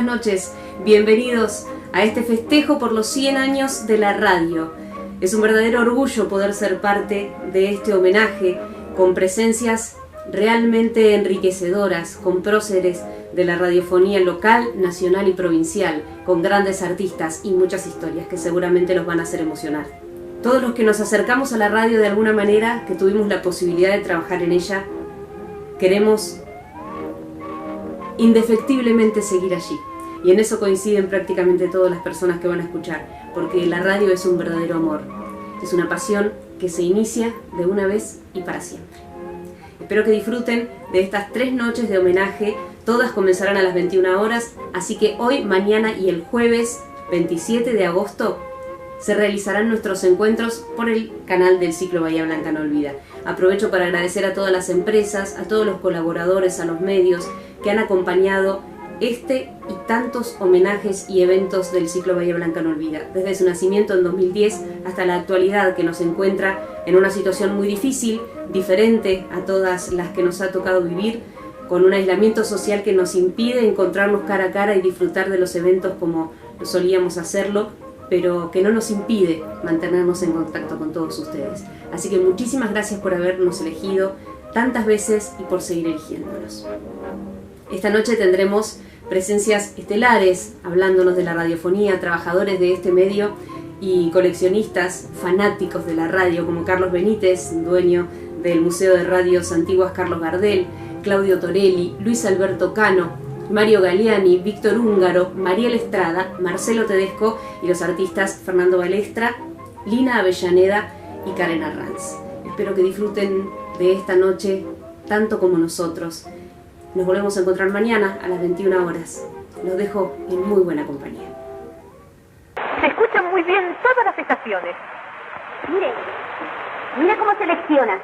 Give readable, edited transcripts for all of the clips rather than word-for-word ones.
noches, bienvenidos a este festejo por los 100 años de la radio. Es un verdadero orgullo poder ser parte de este homenaje con presencias realmente enriquecedoras, con próceres de la radiofonía local, nacional y provincial, con grandes artistas y muchas historias que seguramente los van a hacer emocionar. Todos los que nos acercamos a la radio de alguna manera, que tuvimos la posibilidad de trabajar en ella, queremos indefectiblemente seguir allí. Y en eso coinciden prácticamente todas las personas que van a escuchar, porque la radio es un verdadero amor. Es una pasión que se inicia de una vez y para siempre. Espero que disfruten de estas 3 noches de homenaje. Todas comenzarán a las 21 horas, así que hoy, mañana y el jueves 27 de agosto se realizarán nuestros encuentros por el canal del ciclo Bahía Blanca No Olvida. Aprovecho para agradecer a todas las empresas, a todos los colaboradores, a los medios que han acompañado este y tantos homenajes y eventos del ciclo Bahía Blanca No Olvida, desde su nacimiento en 2010 hasta la actualidad, que nos encuentra en una situación muy difícil, diferente a todas las que nos ha tocado vivir, con un aislamiento social que nos impide encontrarnos cara a cara y disfrutar de los eventos como solíamos hacerlo, pero que no nos impide mantenernos en contacto con todos ustedes. Así que muchísimas gracias por habernos elegido tantas veces y por seguir eligiéndonos. Esta noche tendremos presencias estelares hablándonos de la radiofonía, trabajadores de este medio y coleccionistas fanáticos de la radio como Carlos Benítez, dueño del Museo de Radios Antiguas Carlos Gardel, Claudio Torelli, Luis Alberto Cano, Mario Galiani, Víctor Húngaro, Mariel Estrada, Marcelo Tedesco y los artistas Fernando Balestra, Lina Avellaneda y Karen Arranz. Espero que disfruten de esta noche tanto como nosotros. Nos volvemos a encontrar mañana a las 21 horas. Los dejo en muy buena compañía. Se escuchan muy bien todas las estaciones. Mire cómo selecciona.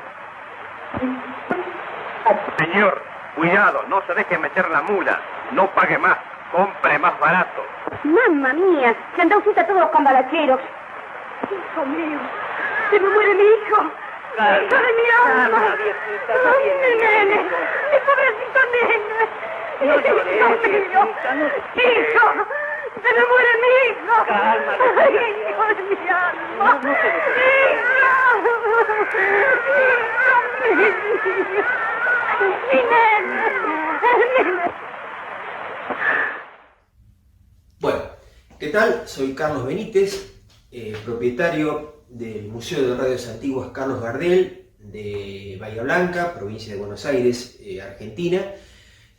Señor, cuidado, no se deje meter la mula. No pague más, compre más barato. Mamma mía, se anda usted a todos los cambalacheros. Hijo mío, se me muere mi hijo. ¡Hijo de mi alma! ¡Mi nene! ¡Mi pobrecito nene! No llores, ¡Hijo mío! ¡Hijo! ¡Se me muere mi hijo! Cálmate. ¡Ay, hijo de mi alma! No se ¡Hijo! ¡Mi nene! Bueno, ¿qué tal? Soy Carlos Benítez, propietario del Museo de Radios Antiguas Carlos Gardel de Bahía Blanca, provincia de Buenos Aires, Argentina.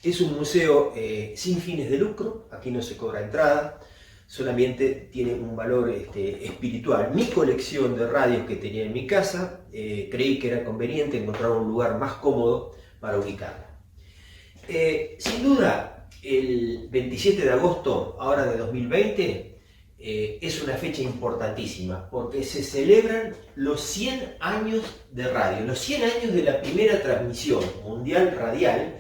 Es un museo sin fines de lucro, aquí no se cobra entrada, solamente tiene un valor espiritual. Mi colección de radios que tenía en mi casa, creí que era conveniente encontrar un lugar más cómodo para ubicarla. Sin duda, el 27 de agosto, ahora de 2020, es una fecha importantísima porque se celebran los 100 años de radio, los 100 años de la primera transmisión mundial radial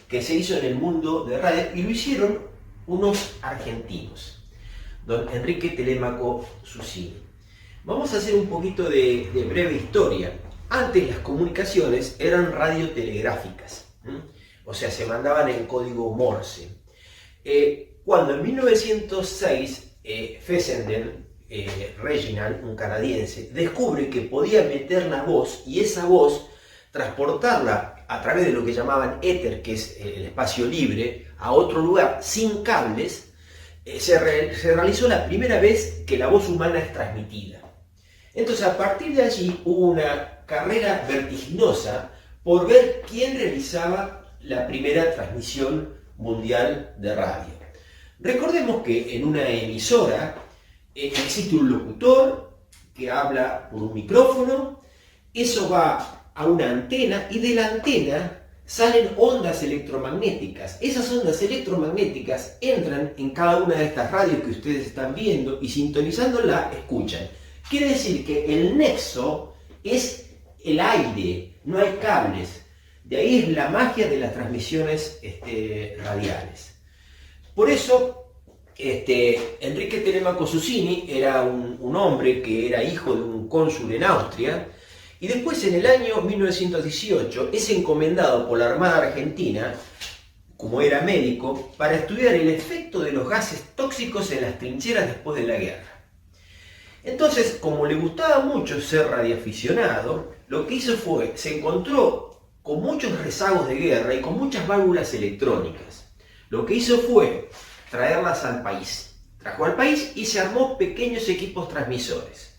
que se hizo en el mundo de radio, y lo hicieron unos argentinos, don Enrique Telemaco Susini. Vamos a hacer un poquito de breve historia. Antes las comunicaciones eran radiotelegráficas, o sea, se mandaban en código Morse. Cuando en 1906 Fessenden, Reginald, un canadiense, descubre que podía meter la voz y esa voz transportarla a través de lo que llamaban éter, que es el espacio libre, a otro lugar sin cables, se realizó la primera vez que la voz humana es transmitida. Entonces, a partir de allí hubo una carrera vertiginosa por ver quién realizaba la primera transmisión mundial de radio. Recordemos que en una emisora existe un locutor que habla por un micrófono, eso va a una antena y de la antena salen ondas electromagnéticas. Esas ondas electromagnéticas entran en cada una de estas radios que ustedes están viendo y sintonizándola escuchan. Quiere decir que el nexo es el aire, no hay cables. De ahí es la magia de las transmisiones radiales. Por eso, Enrique Telemaco Susini era un hombre que era hijo de un cónsul en Austria, y después en el año 1918 es encomendado por la Armada Argentina como era médico, para estudiar el efecto de los gases tóxicos en las trincheras después de la guerra. Entonces, como le gustaba mucho ser radioaficionado, lo que hizo fue, se encontró con muchos rezagos de guerra y con muchas válvulas electrónicas. Lo que hizo fue traerlas al país. Trajo al país y se armó pequeños equipos transmisores.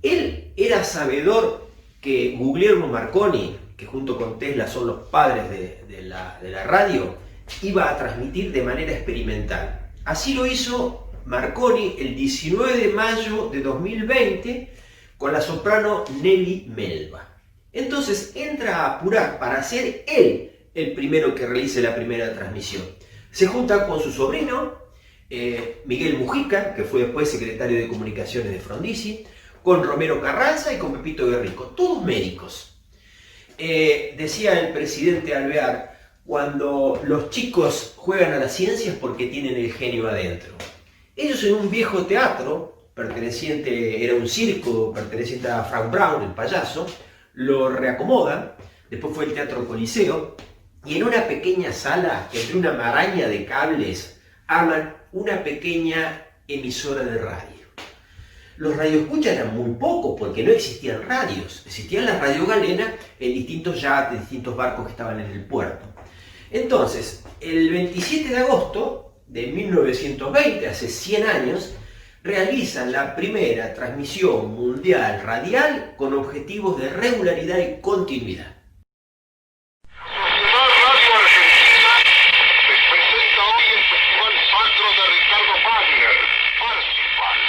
Él era sabedor que Guglielmo Marconi, que junto con Tesla son los padres de la radio, iba a transmitir de manera experimental. Así lo hizo Marconi el 19 de mayo de 2020 con la soprano Nelly Melba. Entonces entra a apurar para ser él el primero que realice la primera transmisión. Se junta con su sobrino, Miguel Mujica, que fue después secretario de Comunicaciones de Frondizi, con Romero Carranza y con Pepito Guerrico, todos médicos. Decía el presidente Alvear, cuando los chicos juegan a las ciencias porque tienen el genio adentro. Ellos en un viejo teatro, era un circo perteneciente a Frank Brown, el payaso, lo reacomodan, después fue el Teatro Coliseo, y en una pequeña sala, entre una maraña de cables, arman una pequeña emisora de radio. Los radioescuchas eran muy pocos porque no existían radios, existían las radios galenas en distintos yates, distintos barcos que estaban en el puerto. Entonces, el 27 de agosto de 1920, hace 100 años, realizan la primera transmisión mundial radial con objetivos de regularidad y continuidad. Sociedad Radio Argentina les presenta hoy el Festival Sacro de Ricardo Wagner, Parsifal.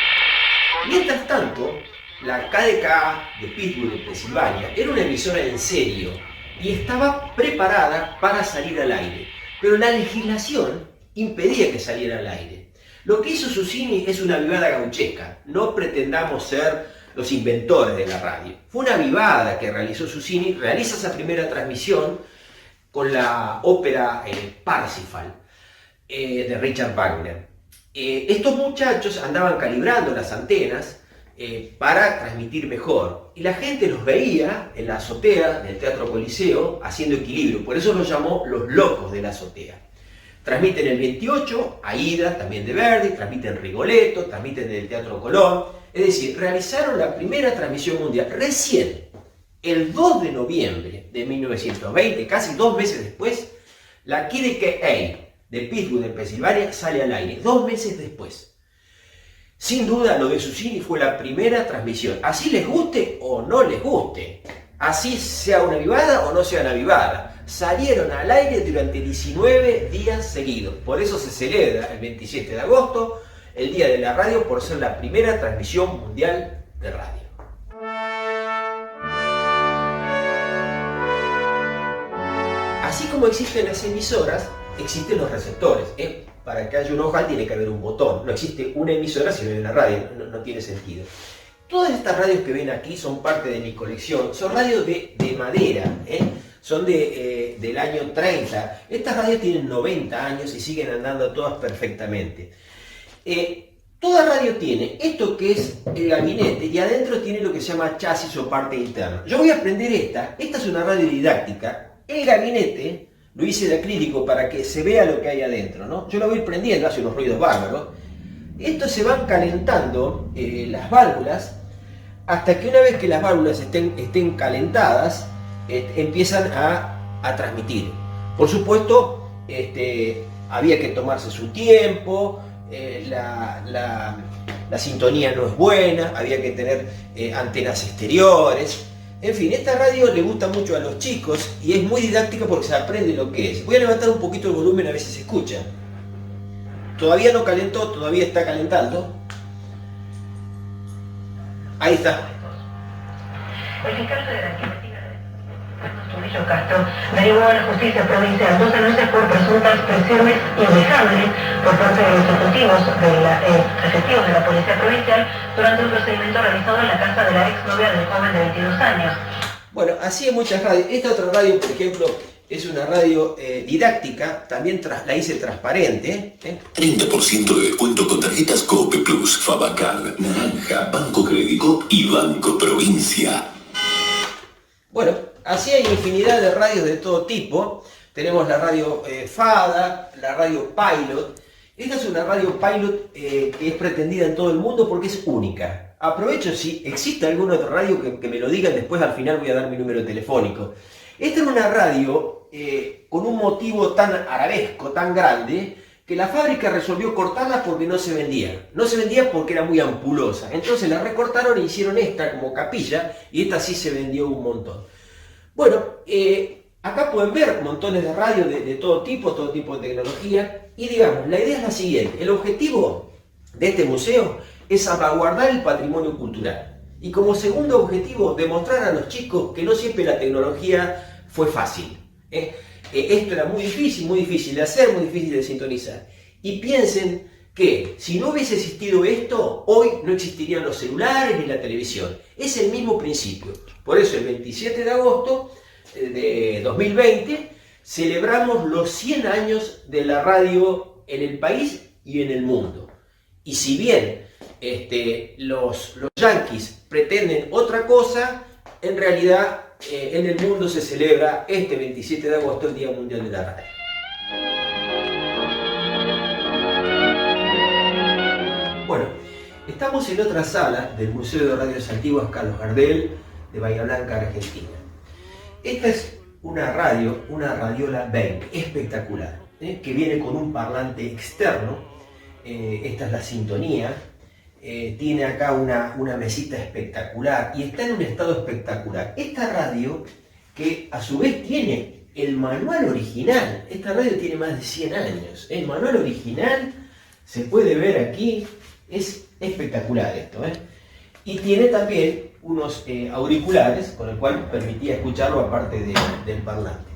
Mientras tanto, la KDKA de Pittsburgh, Pensilvania, era una emisora en serio y estaba preparada para salir al aire, pero la legislación impedía que saliera al aire. Lo que hizo Susini es una vivada gauchesca, no pretendamos ser los inventores de la radio. Fue una vivada que realizó Susini, realiza esa primera transmisión con la ópera Parsifal de Richard Wagner. Estos muchachos andaban calibrando las antenas para transmitir mejor. Y la gente los veía en la azotea del Teatro Coliseo haciendo equilibrio. Por eso los llamó los locos de la azotea. Transmiten el 28, Aida, también de Verdi, transmiten Rigoletto, transmiten del Teatro Colón. Es decir, realizaron la primera transmisión mundial. Recién, el 2 de noviembre de 1920, casi 2 meses después, la KDKA de Pittsburgh, en Pensilvania, sale al aire. 2 meses después. Sin duda, lo de Susini fue la primera transmisión. Así les guste o no les guste. Así sea una vivada o no sea una vivada. Salieron al aire durante 19 días seguidos. Por eso se celebra el 27 de agosto, el Día de la Radio, por ser la primera transmisión mundial de radio. Así como existen las emisoras, existen los receptores. Para que haya un ojal tiene que haber un botón. No existe una emisora si no hay una radio. No tiene sentido. Todas estas radios que ven aquí son parte de mi colección. Son radios de madera. Son del año 30. Estas radios tienen 90 años y siguen andando todas perfectamente. Toda radio tiene esto que es el gabinete y adentro tiene lo que se llama chasis o parte interna. Yo voy a prender esta. Esta es una radio didáctica. El gabinete lo hice de acrílico para que se vea lo que hay adentro, ¿no? Yo lo voy prrendiendo, hace unos ruidos bárbaros. Estos se van calentando las válvulas hasta que una vez que las válvulas estén calentadas, empiezan a transmitir. Por supuesto, había que tomarse su tiempo, la sintonía no es buena, había que tener antenas exteriores. En fin, esta radio le gusta mucho a los chicos y es muy didáctica porque se aprende lo que es. Voy a levantar un poquito el volumen a ver si se escucha. Todavía no calentó, todavía está calentando. Ahí está. El fiscal federal que investiga Trujillo Castro derivó a la justicia provincial 12 meses por presuntas presiones indejables por parte de los ejecutivos de la policía provincial durante un procedimiento realizado en la casa de la exnovia del joven de 22 años. Bueno, así hay muchas radios. Esta otra radio, por ejemplo, es una radio didáctica, también la hice transparente. 30% de descuento con tarjetas Cope Plus, Fabacard, Naranja, Banco Crédito y Banco Provincia. Bueno, así hay infinidad de radios de todo tipo. tenemos la radio FADA, la radio Pilot. Esta es una radio Pilot que es pretendida en todo el mundo porque es única. Aprovecho si existe alguna otra radio que me lo digan, después al final voy a dar mi número telefónico. Esta es una radio con un motivo tan arabesco, tan grande, que la fábrica resolvió cortarla porque no se vendía. No se vendía porque era muy ampulosa. Entonces la recortaron e hicieron esta como capilla y esta sí se vendió un montón. Bueno, acá pueden ver montones de radios de todo tipo de tecnología. Y digamos, la idea es la siguiente. El objetivo de este museo es salvaguardar el patrimonio cultural. Y como segundo objetivo, demostrar a los chicos que no siempre la tecnología fue fácil. Esto era muy difícil de hacer, muy difícil de sintonizar. Y piensen que si no hubiese existido esto, hoy no existirían los celulares ni la televisión. Es el mismo principio. Por eso el 27 de agosto de 2020 celebramos los 100 años de la radio en el país y en el mundo. Y si bien los yanquis pretenden otra cosa, en realidad en el mundo se celebra este 27 de agosto el Día Mundial de la Radio. Bueno, estamos en otra sala del Museo de Radios Antiguas Carlos Gardel de Bahía Blanca, Argentina. Esta es una radio, una radiola Behn, espectacular, que viene con un parlante externo. Esta es la sintonía. Tiene acá una mesita espectacular y está en un estado espectacular. Esta radio, que a su vez tiene el manual original, esta radio tiene más de 100 años. El manual original se puede ver aquí, es espectacular esto. Y tiene también unos auriculares con el cual permitía escucharlo aparte del parlante.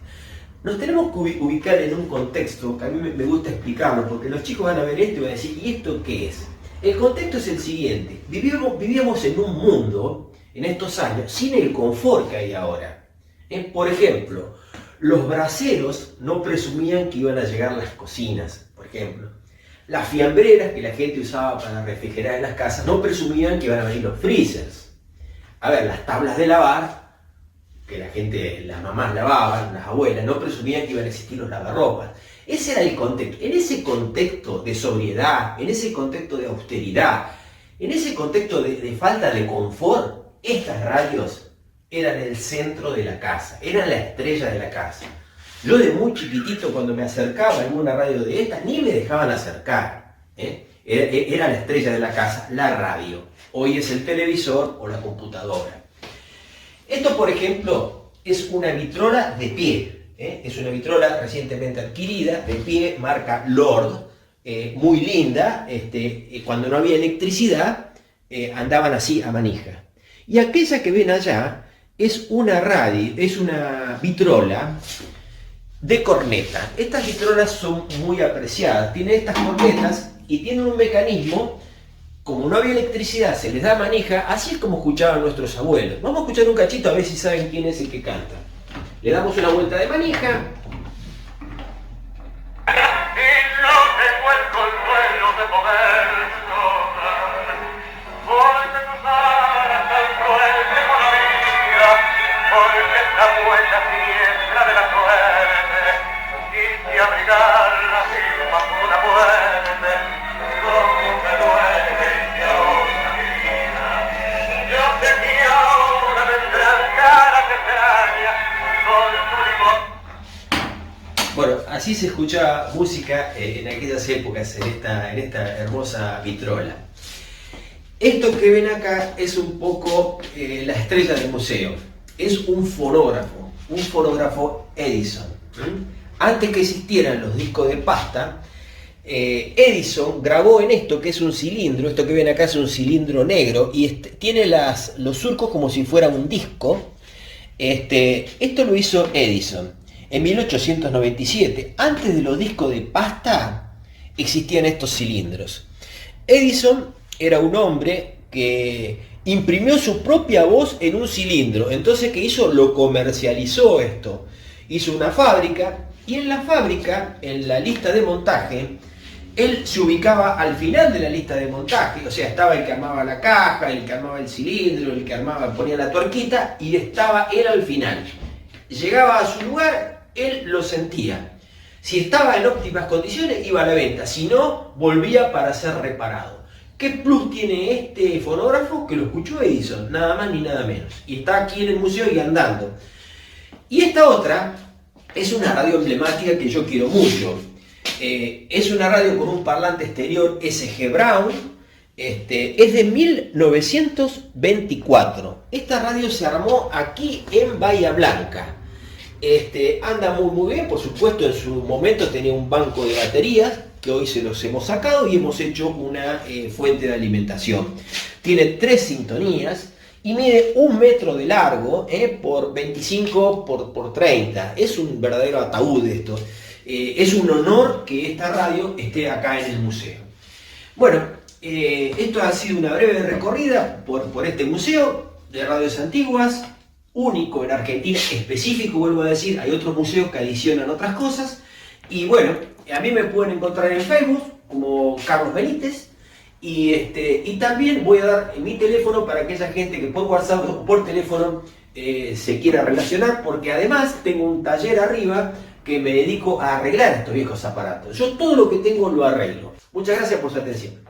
Nos tenemos que ubicar en un contexto que a mí me gusta explicarlo, porque los chicos van a ver esto y van a decir, ¿y esto qué es? El contexto es el siguiente. Vivíamos en un mundo, en estos años, sin el confort que hay ahora. Por ejemplo, los braseros no presumían que iban a llegar las cocinas, por ejemplo. Las fiambreras que la gente usaba para refrigerar en las casas no presumían que iban a venir los freezers. A ver, las tablas de lavar, que las mamás lavaban, las abuelas, no presumían que iban a existir los lavarropas. Ese era el contexto. En ese contexto de sobriedad, en ese contexto de austeridad, en ese contexto de falta de confort, estas radios eran el centro de la casa, eran la estrella de la casa. Yo de muy chiquitito, cuando me acercaba a alguna radio de estas, ni me dejaban acercar. Era la estrella de la casa, la radio. Hoy es el televisor o la computadora. Esto, por ejemplo, es una vitrola de pie. Es una vitrola recientemente adquirida, de pie, marca Lord, muy linda. Cuando no había electricidad, andaban así a manija. Y aquella que ven allá es una radio, es una vitrola de corneta. Estas vitrolas son muy apreciadas, tienen estas cornetas y tienen un mecanismo. Como no había electricidad, se les da manija, así es como escuchaban nuestros abuelos. Vamos a escuchar un cachito a ver si saben quién es el que canta. Le damos una vuelta de manija. Y no tengo el consuelo de poder llorar, porque tus alas tan cruel como la vida, porque esta vuelta siniestra de la suerte, quise abrigarla sin más una muerte, como me duele y ahora mi vida. Yo sé que ahora vendrán caras extrañas con tu limón. Bueno, así se escuchaba música en aquellas épocas, en esta hermosa vitrola. Esto que ven acá es un poco la estrella del museo. Es un fonógrafo Edison. Antes que existieran los discos de pasta, Edison grabó en esto, que es un cilindro. Esto que ven acá es un cilindro negro y tiene los surcos como si fuera un disco. Esto lo hizo Edison en 1897. Antes de los discos de pasta existían estos cilindros. Edison era un hombre que imprimió su propia voz en un cilindro. Entonces, ¿qué hizo? Lo comercializó esto. Hizo una fábrica y en la fábrica, en la lista de montaje, él se ubicaba al final de la lista de montaje. O sea, estaba el que armaba la caja, el que armaba el cilindro, el que ponía la tuerquita y estaba él al final. Llegaba a su lugar él lo sentía. Si estaba en óptimas condiciones, iba a la venta. Si no, volvía para ser reparado. ¿Qué plus tiene este fonógrafo? Que lo escuchó Edison, nada más ni nada menos. Y está aquí en el museo y andando. Y esta otra es una radio emblemática que yo quiero mucho. Es una radio con un parlante exterior SG Brown. Es de 1924. Esta radio se armó aquí en Bahía Blanca. Anda muy bien, por supuesto en su momento tenía un banco de baterías, que hoy se los hemos sacado y hemos hecho una fuente de alimentación. Tiene 3 sintonías y mide 1 metro de largo por 25 por 30. Es un verdadero ataúd esto. Es un honor que esta radio esté acá en el museo. Bueno, esto ha sido una breve recorrida por este museo de radios antiguas, único en Argentina, específico, vuelvo a decir, hay otros museos que adicionan otras cosas. Y bueno, a mí me pueden encontrar en Facebook como Carlos Benítez. Y también voy a dar mi teléfono para aquella gente que por WhatsApp o por teléfono se quiera relacionar, porque además tengo un taller arriba que me dedico a arreglar estos viejos aparatos. Yo todo lo que tengo lo arreglo. Muchas gracias por su atención.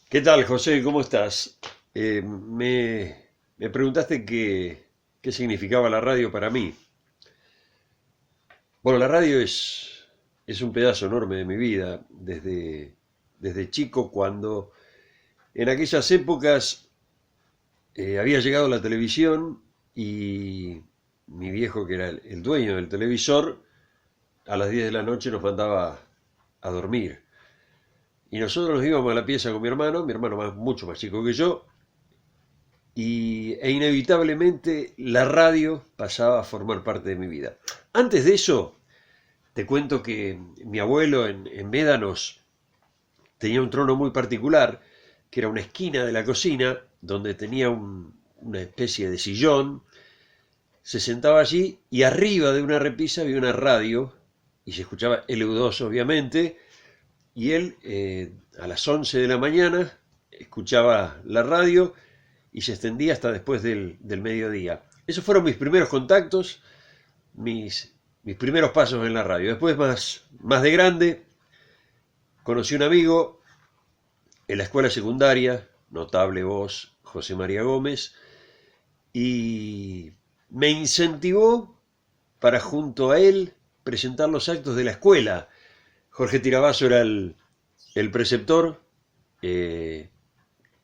¿Qué tal, José? ¿Cómo estás? Me preguntaste qué significaba la radio para mí. Bueno, la radio es un pedazo enorme de mi vida, desde chico, cuando en aquellas épocas había llegado la televisión y mi viejo, que era el dueño del televisor, a las 10 de la noche nos mandaba a dormir. Y nosotros nos íbamos a la pieza con mi hermano mucho más chico que yo, e inevitablemente la radio pasaba a formar parte de mi vida. Antes de eso, te cuento que mi abuelo en Médanos tenía un trono muy particular, que era una esquina de la cocina, donde tenía una especie de sillón. Se sentaba allí y arriba de una repisa había una radio, y se escuchaba LU2 obviamente, y él a las 11 de la mañana escuchaba la radio y se extendía hasta después del mediodía. Esos fueron mis primeros contactos, mis primeros pasos en la radio. Después, más de grande, conocí un amigo en la escuela secundaria, notable voz, José María Gómez, y me incentivó para junto a él presentar los actos de la escuela. Jorge Tirabasso era el preceptor.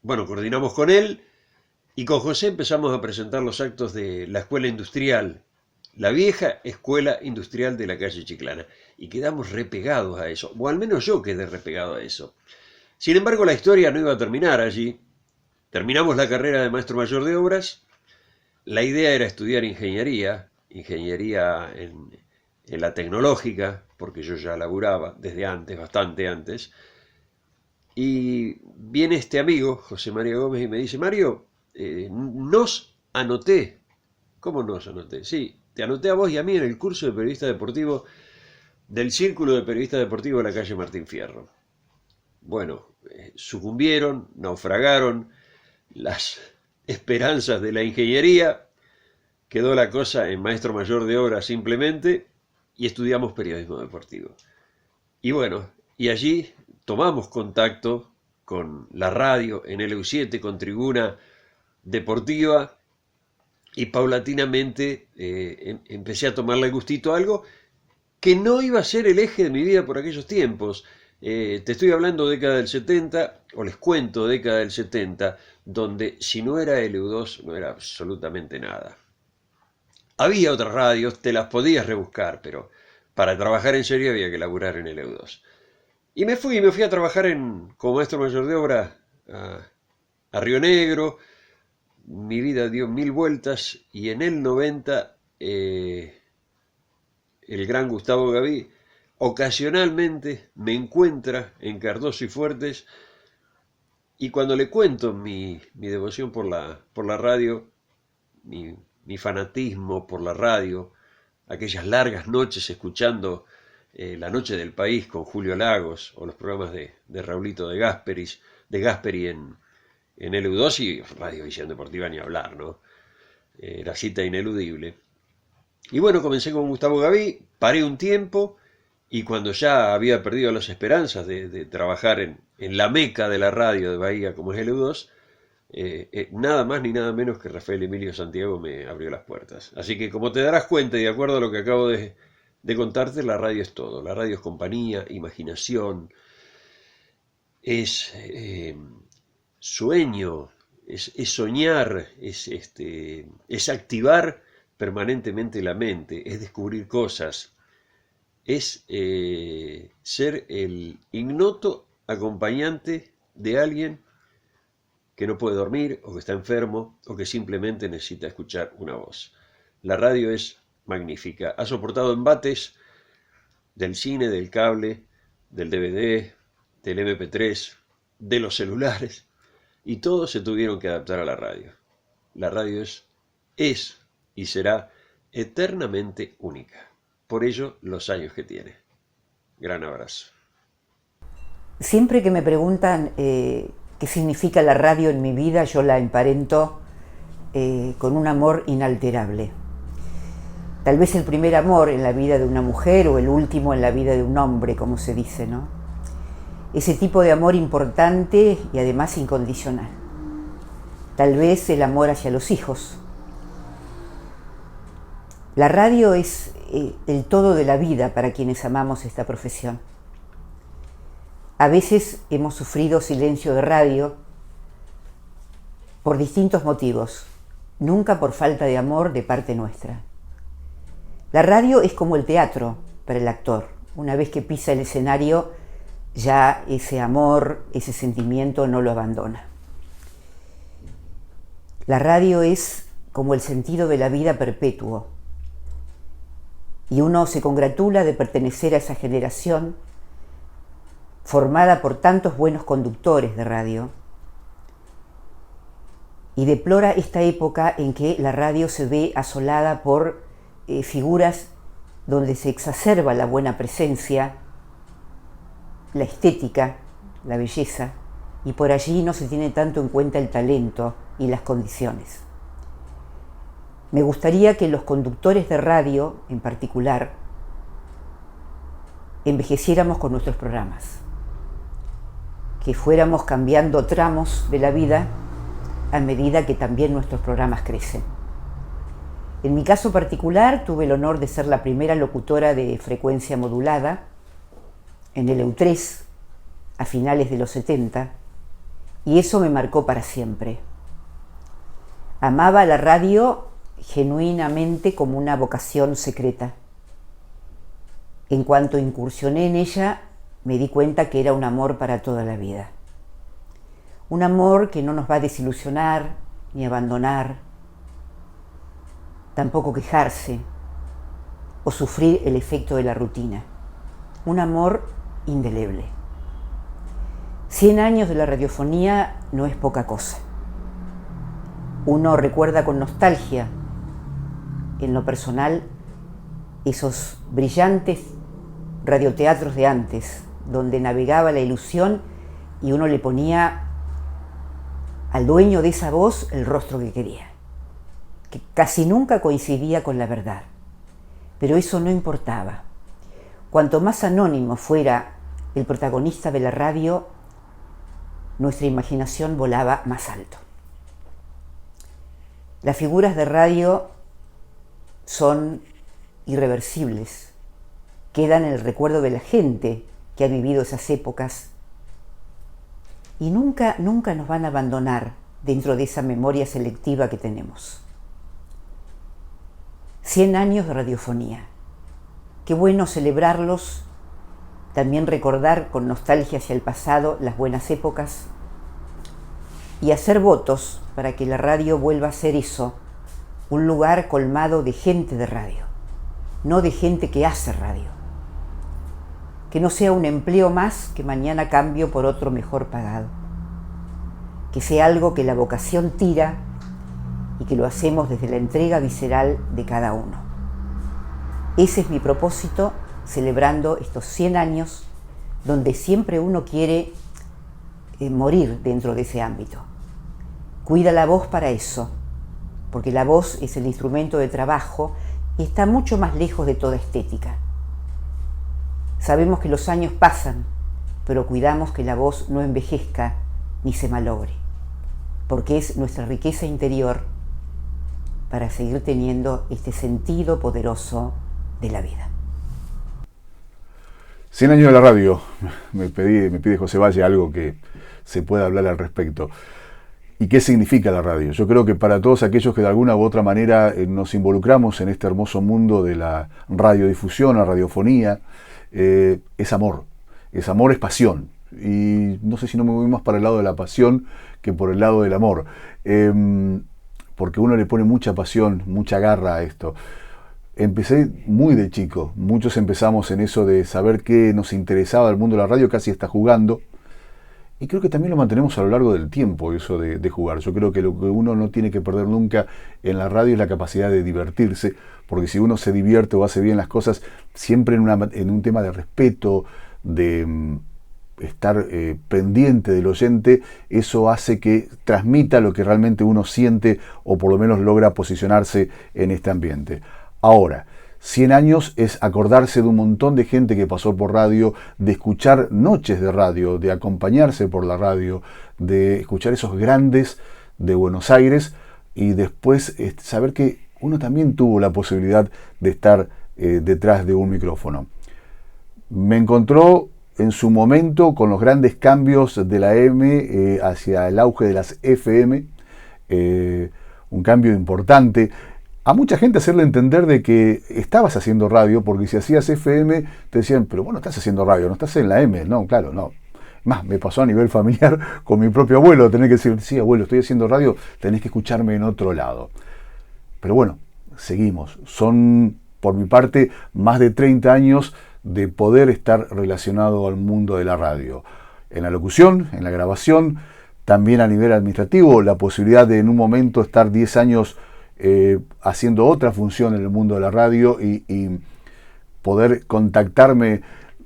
Coordinamos con él y con José empezamos a presentar los actos de la escuela industrial, la vieja escuela industrial de la calle Chiclana, y quedamos repegados a eso, o al menos yo quedé repegado a eso. Sin embargo, la historia no iba a terminar allí. Terminamos la carrera de maestro mayor de obras. La idea era estudiar ingeniería en la tecnológica, porque yo ya laburaba desde antes, bastante antes. Y viene este amigo, José María Gómez, y me dice: Mario, nos anoté. ¿Cómo nos anoté? Sí, te anoté a vos y a mí en el curso de periodista deportivo del Círculo de Periodistas Deportivos de la calle Martín Fierro. Bueno, sucumbieron, naufragaron las esperanzas de la ingeniería, quedó la cosa en maestro mayor de obras simplemente, y estudiamos periodismo deportivo. Y bueno, y allí tomamos contacto con la radio en LU7, con Tribuna Deportiva, y paulatinamente empecé a tomarle gustito a algo que no iba a ser el eje de mi vida por aquellos tiempos. Te estoy hablando década del 70, o les cuento década del 70, donde si no era LU2 no era absolutamente nada. Había otras radios, te las podías rebuscar, pero para trabajar en serio había que laburar en LU2. Y me fui a trabajar como maestro mayor de obra a Río Negro. Mi vida dio 1000 vueltas y en el 90 el gran Gustavo Gaví ocasionalmente me encuentra en Cardoso y Fuertes, y cuando le cuento mi devoción por la radio, mi fanatismo por la radio, aquellas largas noches escuchando La Noche del País con Julio Lagos, o los programas de Raulito de Gasperi en LU2 y Radiovisión Deportiva ni hablar, ¿no? Era cita ineludible. Y bueno, comencé con Gustavo Gaví, paré un tiempo, y cuando ya había perdido las esperanzas de trabajar en la meca de la radio de Bahía como es LU2, nada más ni nada menos que Rafael Emilio Santiago me abrió las puertas. Así que, como te darás cuenta, y de acuerdo a lo que acabo de contarte, la radio es todo. La radio es compañía, imaginación, es sueño, es soñar, es activar permanentemente la mente, es descubrir cosas, es ser el ignoto acompañante de alguien que no puede dormir, o que está enfermo, o que simplemente necesita escuchar una voz. La radio es magnífica. Ha soportado embates del cine, del cable, del DVD, del MP3, de los celulares, y todos se tuvieron que adaptar a la radio. La radio es y será eternamente única. Por ello, los años que tiene. Gran abrazo. Siempre que me preguntan qué significa la radio en mi vida, yo la emparento con un amor inalterable. Tal vez el primer amor en la vida de una mujer o el último en la vida de un hombre, como se dice, ¿no? ese tipo de amor importante y además incondicional. Tal vez el amor hacia los hijos. La radio es el todo de la vida para quienes amamos esta profesión. A veces hemos sufrido silencio de radio por distintos motivos, nunca por falta de amor de parte nuestra. La radio es como el teatro para el actor. Una vez que pisa el escenario, ya ese amor, ese sentimiento no lo abandona. La radio es como el sentido de la vida perpetuo. Y uno se congratula de pertenecer a esa generación formada por tantos buenos conductores de radio, y deplora esta época en que la radio se ve asolada por figuras donde se exacerba la buena presencia, la estética, la belleza, y por allí no se tiene tanto en cuenta el talento y las condiciones. Me gustaría que los conductores de radio, en particular, envejeciéramos con nuestros programas, que fuéramos cambiando tramos de la vida a medida que también nuestros programas crecen. En mi caso particular, tuve el honor de ser la primera locutora de frecuencia modulada en el EU3 a finales de los 70, y eso me marcó para siempre. Amaba la radio genuinamente como una vocación secreta. En cuanto incursioné en ella, me di cuenta que era un amor para toda la vida. Un amor que no nos va a desilusionar ni abandonar, tampoco quejarse o sufrir el efecto de la rutina. Un amor indeleble. 100 años de la radiofonía no es poca cosa. Uno recuerda con nostalgia, en lo personal, esos brillantes radioteatros de antes, donde navegaba la ilusión y uno le ponía al dueño de esa voz el rostro que quería, que casi nunca coincidía con la verdad. Pero eso no importaba. Cuanto más anónimo fuera el protagonista de la radio, nuestra imaginación volaba más alto. Las figuras de radio son irreversibles, quedan en el recuerdo de la gente que ha vivido esas épocas y nunca nos van a abandonar dentro de esa memoria selectiva que tenemos. 100 años de radiofonía. Qué bueno celebrarlos, también recordar con nostalgia hacia el pasado las buenas épocas y hacer votos para que la radio vuelva a ser eso, un lugar colmado de gente de radio, no de gente que hace radio. Que no sea un empleo más que mañana cambio por otro mejor pagado. Que sea algo que la vocación tira y que lo hacemos desde la entrega visceral de cada uno. Ese es mi propósito, celebrando estos 100 años donde siempre uno quiere morir dentro de ese ámbito. Cuida la voz para eso, porque la voz es el instrumento de trabajo y está mucho más lejos de toda estética. Sabemos que los años pasan, pero cuidamos que la voz no envejezca ni se malogre, porque es nuestra riqueza interior para seguir teniendo este sentido poderoso de la vida. 100 años de la radio. Me pide José Valle algo que se pueda hablar al respecto. ¿Y qué significa la radio? Yo creo que para todos aquellos que de alguna u otra manera nos involucramos en este hermoso mundo de la radiodifusión, la radiofonía, es amor. Es amor, es pasión. Y no sé si no me voy más para el lado de la pasión que por el lado del amor. Porque uno le pone mucha pasión, mucha garra a esto. Empecé muy de chico. Muchos empezamos en eso de saber qué nos interesaba del mundo de la radio, casi hasta jugando. Y creo que también lo mantenemos a lo largo del tiempo, eso de jugar. Yo creo que lo que uno no tiene que perder nunca en la radio es la capacidad de divertirse, porque si uno se divierte o hace bien las cosas, siempre en un tema de respeto, de estar pendiente del oyente, eso hace que transmita lo que realmente uno siente o por lo menos logra posicionarse en este ambiente. Ahora, 100 años es acordarse de un montón de gente que pasó por radio, de escuchar noches de radio, de acompañarse por la radio, de escuchar esos grandes de Buenos Aires y después saber que uno también tuvo la posibilidad de estar detrás de un micrófono. Me encontró en su momento con los grandes cambios de la M hacia el auge de las FM, un cambio importante. A mucha gente hacerle entender de que estabas haciendo radio, porque si hacías FM te decían, pero bueno, estás haciendo radio, no estás en la M. No, claro, no. Más, me pasó a nivel familiar con mi propio abuelo, tener que decir, sí, abuelo, estoy haciendo radio, tenés que escucharme en otro lado. Pero bueno, seguimos. Son, por mi parte, más de 30 años de poder estar relacionado al mundo de la radio. En la locución, en la grabación, también a nivel administrativo, la posibilidad de en un momento estar 10 años haciendo otra función en el mundo de la radio y poder contactarme,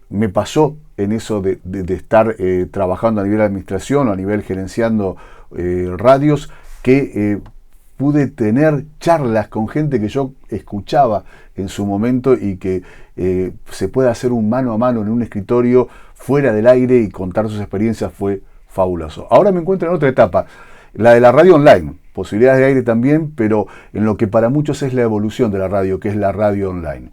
me pasó en eso de estar trabajando a nivel de administración o a nivel gerenciando radios, que pude tener charlas con gente que yo escuchaba en su momento y que se puede hacer un mano a mano en un escritorio fuera del aire y contar sus experiencias fue fabuloso. Ahora me encuentro en otra etapa, la de la radio online, posibilidades de aire también, pero en lo que para muchos es la evolución de la radio, que es la radio online.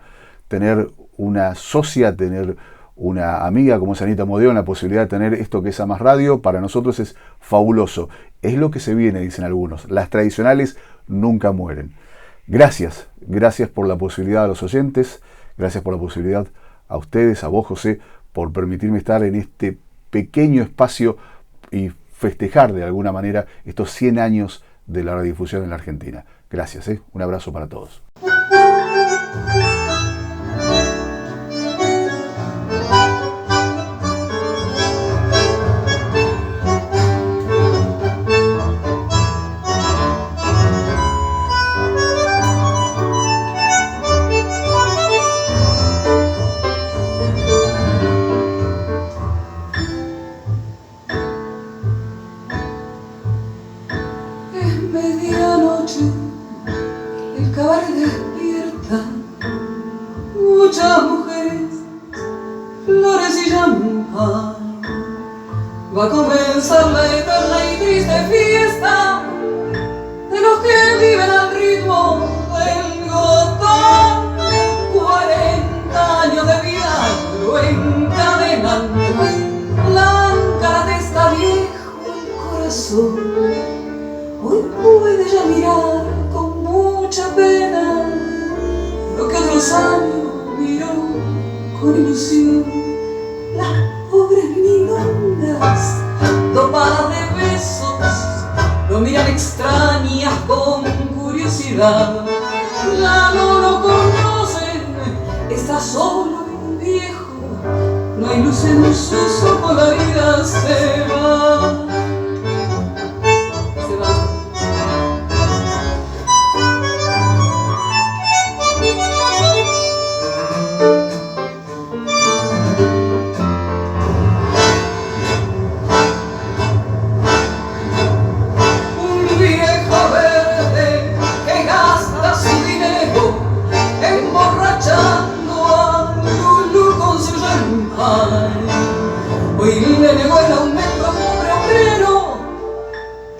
Tener una socia, tener una amiga como es Anita Modeón, la posibilidad de tener esto que es A Más Radio, para nosotros es fabuloso. Es lo que se viene, dicen algunos. Las tradicionales nunca mueren. Gracias por la posibilidad a los oyentes, gracias por la posibilidad a ustedes, a vos, José, por permitirme estar en este pequeño espacio y festejar de alguna manera estos 100 años de la radiodifusión en la Argentina. Gracias, un abrazo para todos. Va a comenzar la eterna y triste fiesta de los que viven al ritmo del gotón. 40 años de vida lo encadenan, blanca la testa, viejo el corazón. Hoy puede ya mirar con mucha pena lo que otros años miró con ilusión. Las pobres milongas, dopadas de besos, lo miran extrañas con curiosidad. Ya no lo conocen, está solo un viejo, no hay luz en sus ojos, la vida se va. Hoy le negó el aumento a un pobre obrero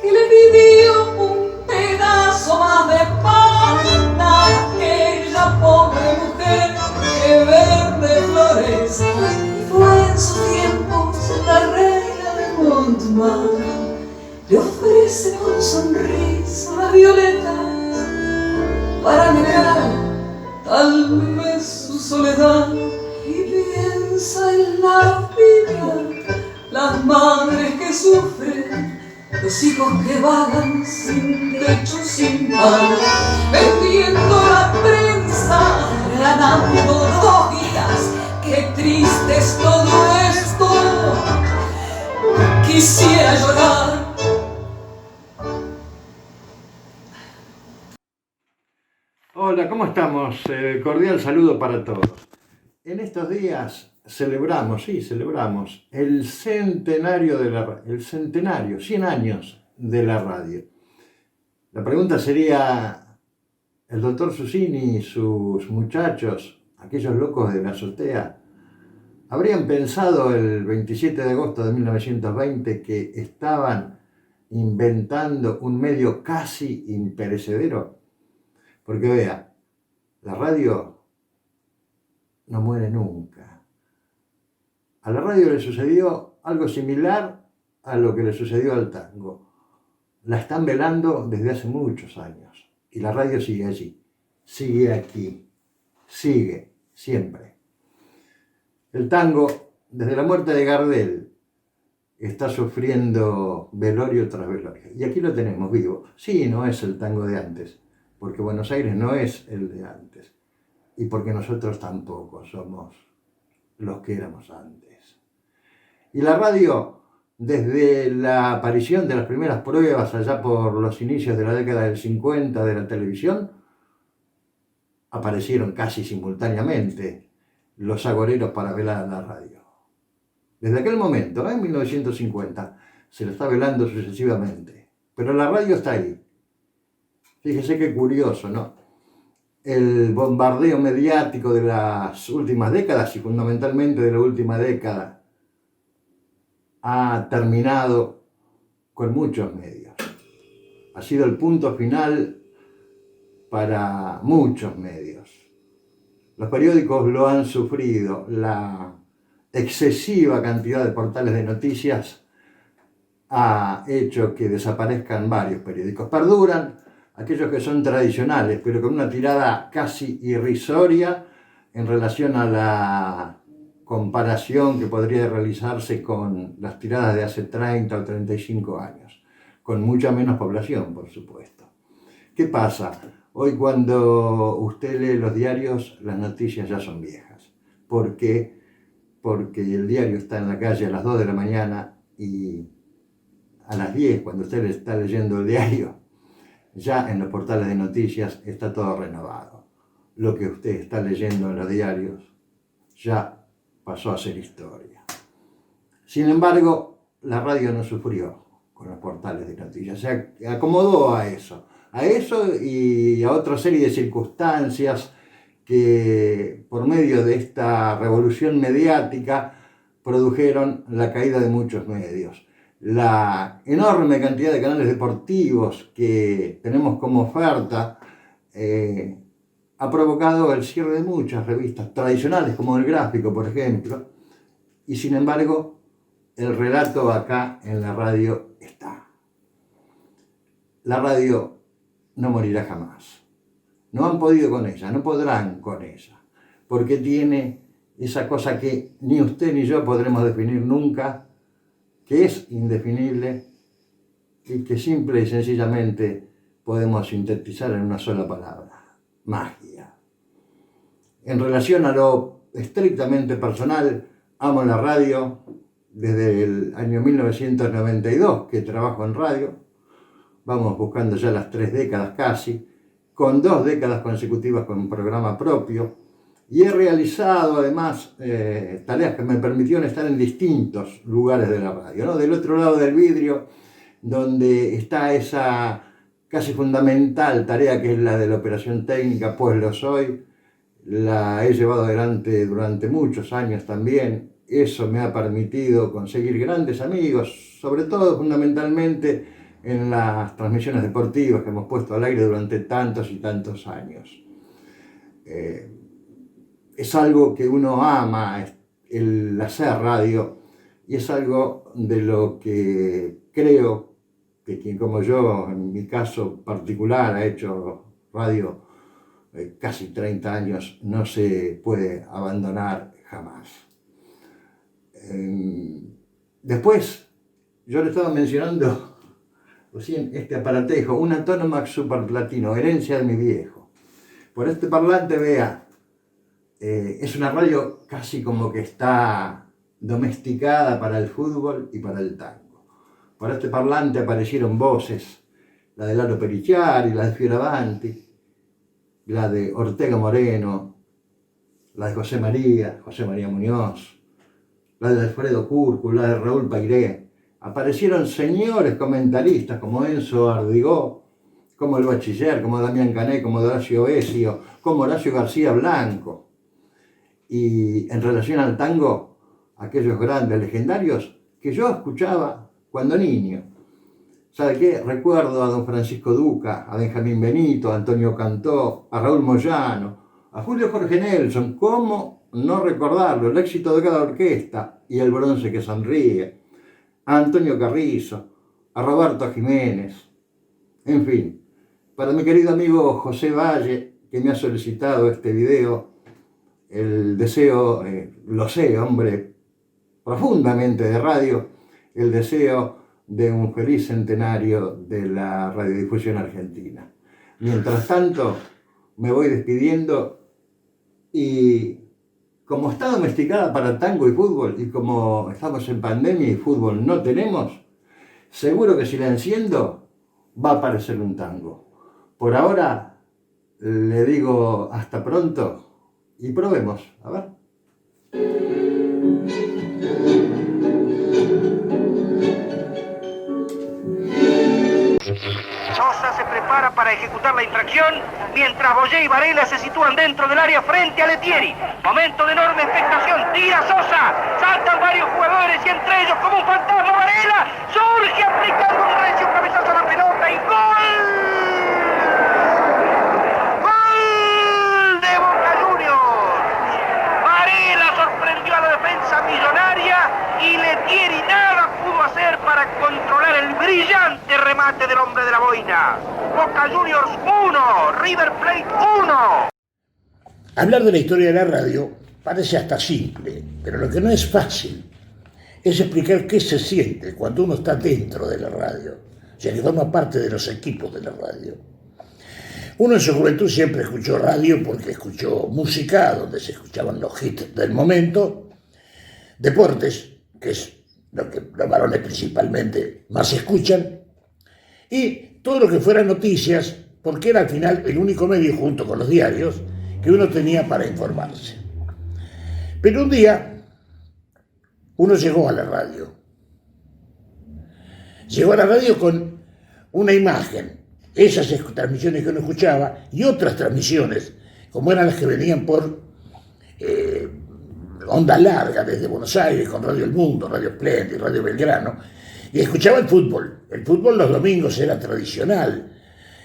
que le pidió un pedazo más de pan. Aquella pobre mujer que vende flores fue en sus tiempos la reina de Montmartre. Le ofrece con sonrisa las violetas para negar tal vez su soledad. Piensa en la vida, las madres que sufren, los hijos que vagan sin techo, sin pan, vendiendo la prensa, ganando 2 días. Qué triste es todo esto, quisiera llorar. Hola, ¿cómo estamos? Cordial saludo para todos. En estos días celebramos el centenario de la radio, 100 años de la radio. La pregunta sería, el doctor Susini y sus muchachos, aquellos locos de la azotea, habrían pensado el 27 de agosto de 1920 que estaban inventando un medio casi imperecedero? Porque vea, la radio no muere nunca. A la radio le sucedió algo similar a lo que le sucedió al tango. La están velando desde hace muchos años y la radio sigue allí, sigue aquí, sigue siempre. El tango, desde la muerte de Gardel, está sufriendo velorio tras velorio. Y aquí lo tenemos vivo. Sí, no es el tango de antes, porque Buenos Aires no es el de antes. Y porque nosotros tampoco somos los que éramos antes. Y la radio, desde la aparición de las primeras pruebas allá por los inicios de la década del 50 de la televisión, aparecieron casi simultáneamente los agoreros para velar a la radio. Desde aquel momento, en 1950, se lo está velando sucesivamente. Pero la radio está ahí. Fíjese qué curioso, ¿no? El bombardeo mediático de las últimas décadas y fundamentalmente de la última década ha terminado con muchos medios. Ha sido el punto final para muchos medios. Los periódicos lo han sufrido. La excesiva cantidad de portales de noticias ha hecho que desaparezcan varios periódicos. Perduran aquellos que son tradicionales, pero con una tirada casi irrisoria en relación a la comparación que podría realizarse con las tiradas de hace 30 o 35 años, con mucha menos población, por supuesto. ¿Qué pasa? Hoy cuando usted lee los diarios, las noticias ya son viejas. ¿Por qué? Porque el diario está en la calle a las 2 de la mañana y a las 10, cuando usted está leyendo el diario, ya en los portales de noticias está todo renovado. Lo que usted está leyendo en los diarios ya pasó a ser historia. Sin embargo, la radio no sufrió con los portales de noticias, se acomodó a eso y a otra serie de circunstancias que por medio de esta revolución mediática produjeron la caída de muchos medios. La enorme cantidad de canales deportivos que tenemos como oferta ha provocado el cierre de muchas revistas tradicionales, como El Gráfico, por ejemplo, y sin embargo, el relato acá en la radio está. La radio no morirá jamás. No han podido con ella, no podrán con ella, porque tiene esa cosa que ni usted ni yo podremos definir nunca, que es indefinible y que simple y sencillamente podemos sintetizar en una sola palabra: magia. En relación a lo estrictamente personal, amo la radio desde el año 1992 que trabajo en radio. Vamos buscando ya las 3 décadas casi, con 2 décadas consecutivas con un programa propio, y he realizado además tareas que me permitieron estar en distintos lugares de la radio, ¿no? Del otro lado del vidrio, donde está esa casi fundamental tarea que es la de la operación técnica, pues lo soy, la he llevado adelante durante muchos años también. Eso me ha permitido conseguir grandes amigos, sobre todo fundamentalmente en las transmisiones deportivas que hemos puesto al aire durante tantos y tantos años. Es algo que uno ama, el hacer radio, y es algo de lo que creo que quien como yo, en mi caso particular, ha hecho radio casi 30 años, no se puede abandonar jamás. Después, yo le estaba mencionando recién este aparatejo, un Antonomax Super Platino, herencia de mi viejo. Por este parlante, vea, es una radio casi como que está domesticada para el fútbol y para el tango. Por este parlante aparecieron voces, la de Lalo Pericciari, la de Fioravanti, la de Ortega Moreno, la de José María Muñoz, la de Alfredo Curcu, la de Raúl Pairé. Aparecieron señores comentaristas como Enzo Ardigó, como el Bachiller, como Damián Canet, como Horacio Besio, como Horacio García Blanco. Y en relación al tango, aquellos grandes legendarios que yo escuchaba cuando niño. ¿Sabe qué? Recuerdo a don Francisco Duca, a Benjamín Benito, a Antonio Cantó, a Raúl Moyano, a Julio Jorge Nelson. ¿Cómo no recordarlo? El éxito de cada orquesta y el bronce que sonríe. A Antonio Carrizo, a Roberto Jiménez. En fin, para mi querido amigo José Valle, que me ha solicitado este video, el deseo, lo sé, hombre, profundamente de radio, el deseo de un feliz centenario de la radiodifusión argentina. Mientras tanto, me voy despidiendo y como está domesticada para tango y fútbol y como estamos en pandemia y fútbol no tenemos, seguro que si la enciendo va a aparecer un tango. Por ahora le digo hasta pronto y probemos, a ver. Sosa se prepara para ejecutar la infracción, mientras Boyé y Varela se sitúan dentro del área frente a Letieri. Momento de enorme expectación, tira Sosa, saltan varios jugadores y entre ellos como un fantasma Varela, surge aplicando un recio cabezazo a la pelota y ¡gol! ¡Gol de Boca Juniors! Varela sorprendió a la defensa millonaria y Letieri nada pudo hacer para controlar el brillante remate del hombre de la boina. Boca Juniors 1, River Plate 1. Hablar de la historia de la radio parece hasta simple, pero lo que no es fácil es explicar qué se siente cuando uno está dentro de la radio, o sea, que forma parte de los equipos de la radio. Uno en su juventud siempre escuchó radio porque escuchó música, donde se escuchaban los hits del momento, deportes, que es lo que los varones principalmente más escuchan, y todo lo que fuera noticias, porque era al final el único medio, junto con los diarios, que uno tenía para informarse. Pero un día, uno llegó a la radio. Llegó a la radio con una imagen, esas transmisiones que uno escuchaba, y otras transmisiones, como eran las que venían por onda larga desde Buenos Aires, con Radio El Mundo, Radio Splendid, Radio Belgrano, y escuchaba el fútbol. El fútbol los domingos era tradicional.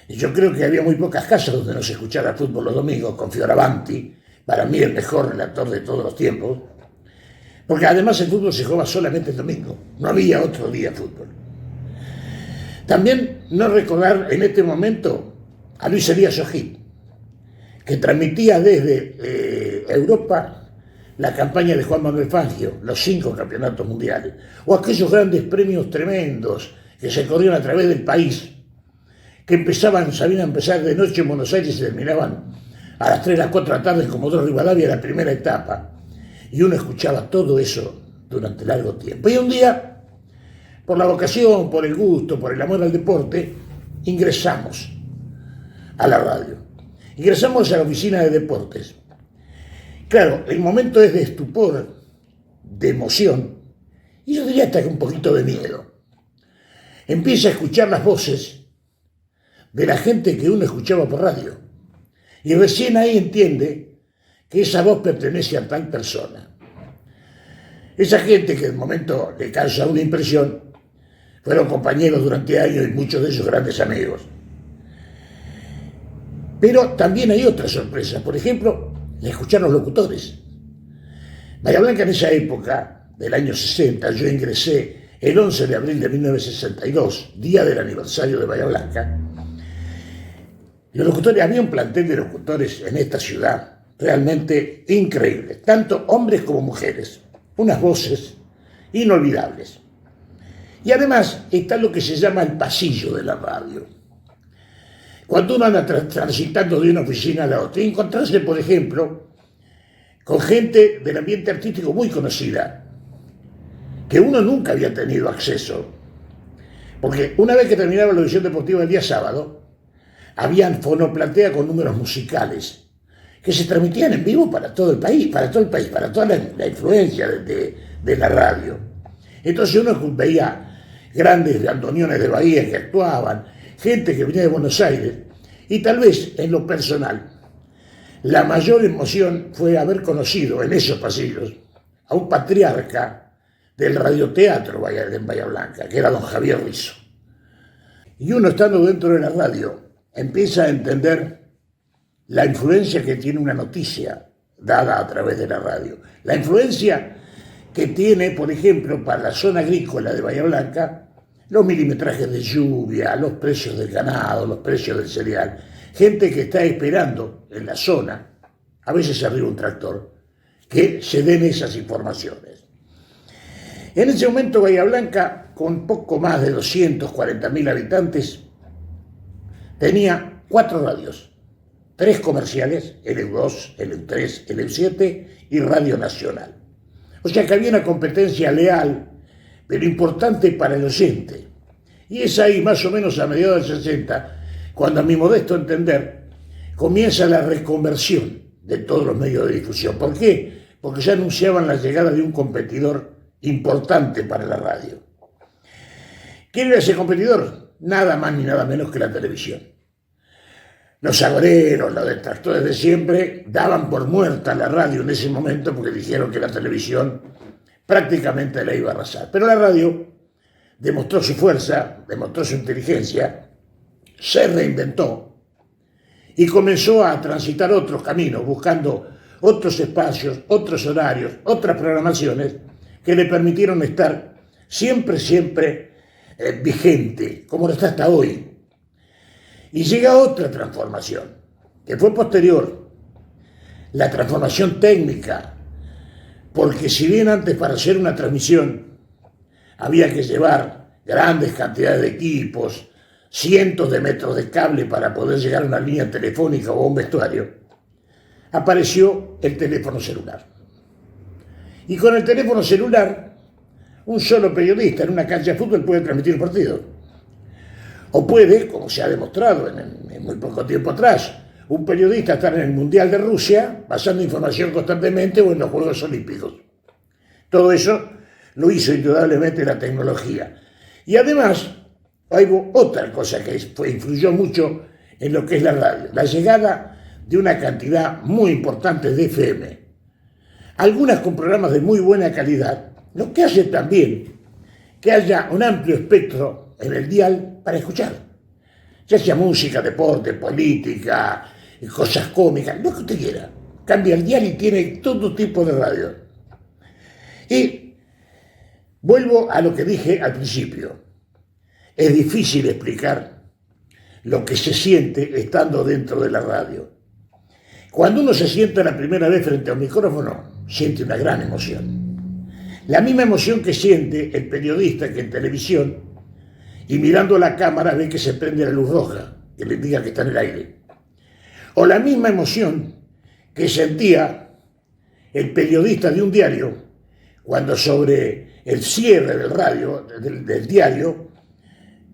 Y yo creo que había muy pocas casas donde no se escuchara fútbol los domingos, con Fioravanti, para mí el mejor relator de todos los tiempos, porque además el fútbol se jugaba solamente el domingo, no había otro día fútbol. También no recordar en este momento a Luis Elías Ojit, que transmitía desde Europa la campaña de Juan Manuel Fangio, los 5 campeonatos mundiales, o aquellos grandes premios tremendos que se corrían a través del país, que sabían empezar de noche en Buenos Aires y se terminaban a las 3, las 4 de la tarde en Comodoro Rivadavia, la primera etapa. Y uno escuchaba todo eso durante largo tiempo. Y un día, por la vocación, por el gusto, por el amor al deporte, ingresamos a la radio. Ingresamos a la oficina de deportes. Claro, el momento es de estupor, de emoción, y yo diría hasta que un poquito de miedo. Empieza a escuchar las voces de la gente que uno escuchaba por radio, y recién ahí entiende que esa voz pertenece a tal persona. Esa gente que de momento le causa una impresión, fueron compañeros durante años y muchos de ellos grandes amigos. Pero también hay otras sorpresas, por ejemplo, de escuchar los locutores. Bahía Blanca en esa época, del año 60, yo ingresé el 11 de abril de 1962, día del aniversario de Bahía Blanca. Los locutores, había un plantel de locutores en esta ciudad realmente increíble, tanto hombres como mujeres, unas voces inolvidables. Y además está lo que se llama el pasillo de la radio. Cuando uno anda transitando de una oficina a la otra, y encontrarse, por ejemplo, con gente del ambiente artístico muy conocida, que uno nunca había tenido acceso. Porque una vez que terminaba la edición deportiva el día sábado, habían fonoplatea con números musicales que se transmitían en vivo para todo el país, para toda la influencia de la radio. Entonces uno veía grandes bandoneones de Bahía que actuaban, gente que venía de Buenos Aires, y tal vez en lo personal, la mayor emoción fue haber conocido en esos pasillos a un patriarca del radioteatro en Bahía Blanca, que era don Javier Rizzo. Y uno, estando dentro de la radio, empieza a entender la influencia que tiene una noticia dada a través de la radio. La influencia que tiene, por ejemplo, para la zona agrícola de Bahía Blanca, los milimetrajes de lluvia, los precios del ganado, los precios del cereal. Gente que está esperando en la zona, a veces arriba un tractor, que se den esas informaciones. En ese momento Bahía Blanca, con poco más de 240.000 habitantes, tenía 4 radios, 3 comerciales, LU2, LU3, LU7 y Radio Nacional. O sea que había una competencia leal, pero importante para el oyente. Y es ahí, más o menos a mediados del 60, cuando a mi modesto entender, comienza la reconversión de todos los medios de difusión. ¿Por qué? Porque ya anunciaban la llegada de un competidor importante para la radio. ¿Quién era ese competidor? Nada más ni nada menos que la televisión. Los agoreros, los detractores de siempre, daban por muerta la radio en ese momento porque dijeron que la televisión prácticamente la iba a arrasar. Pero la radio demostró su fuerza, demostró su inteligencia, se reinventó y comenzó a transitar otros caminos, buscando otros espacios, otros horarios, otras programaciones que le permitieron estar siempre vigente, como lo está hasta hoy. Y llega otra transformación, que fue posterior, la transformación técnica, porque si bien antes para hacer una transmisión había que llevar grandes cantidades de equipos, cientos de metros de cable para poder llegar a una línea telefónica o a un vestuario, apareció el teléfono celular. Y con el teléfono celular, un solo periodista en una cancha de fútbol puede transmitir un partido. O puede, como se ha demostrado en muy poco tiempo atrás, un periodista estar en el Mundial de Rusia pasando información constantemente o en los Juegos Olímpicos. Todo eso lo hizo indudablemente la tecnología. Y además, hay otra cosa que influyó mucho en lo que es la radio, la llegada de una cantidad muy importante de FM. Algunas con programas de muy buena calidad, lo que hace también que haya un amplio espectro en el dial para escuchar, ya sea música, deporte, política, cosas cómicas, lo que usted quiera. Cambia el dial y tiene todo tipo de radio. Y vuelvo a lo que dije al principio. Es difícil explicar lo que se siente estando dentro de la radio. Cuando uno se sienta la primera vez frente a un micrófono, siente una gran emoción. La misma emoción que siente el periodista que en televisión, y mirando la cámara ve que se prende la luz roja, que le indica que está en el aire. O la misma emoción que sentía el periodista de un diario cuando sobre el cierre del radio, del diario,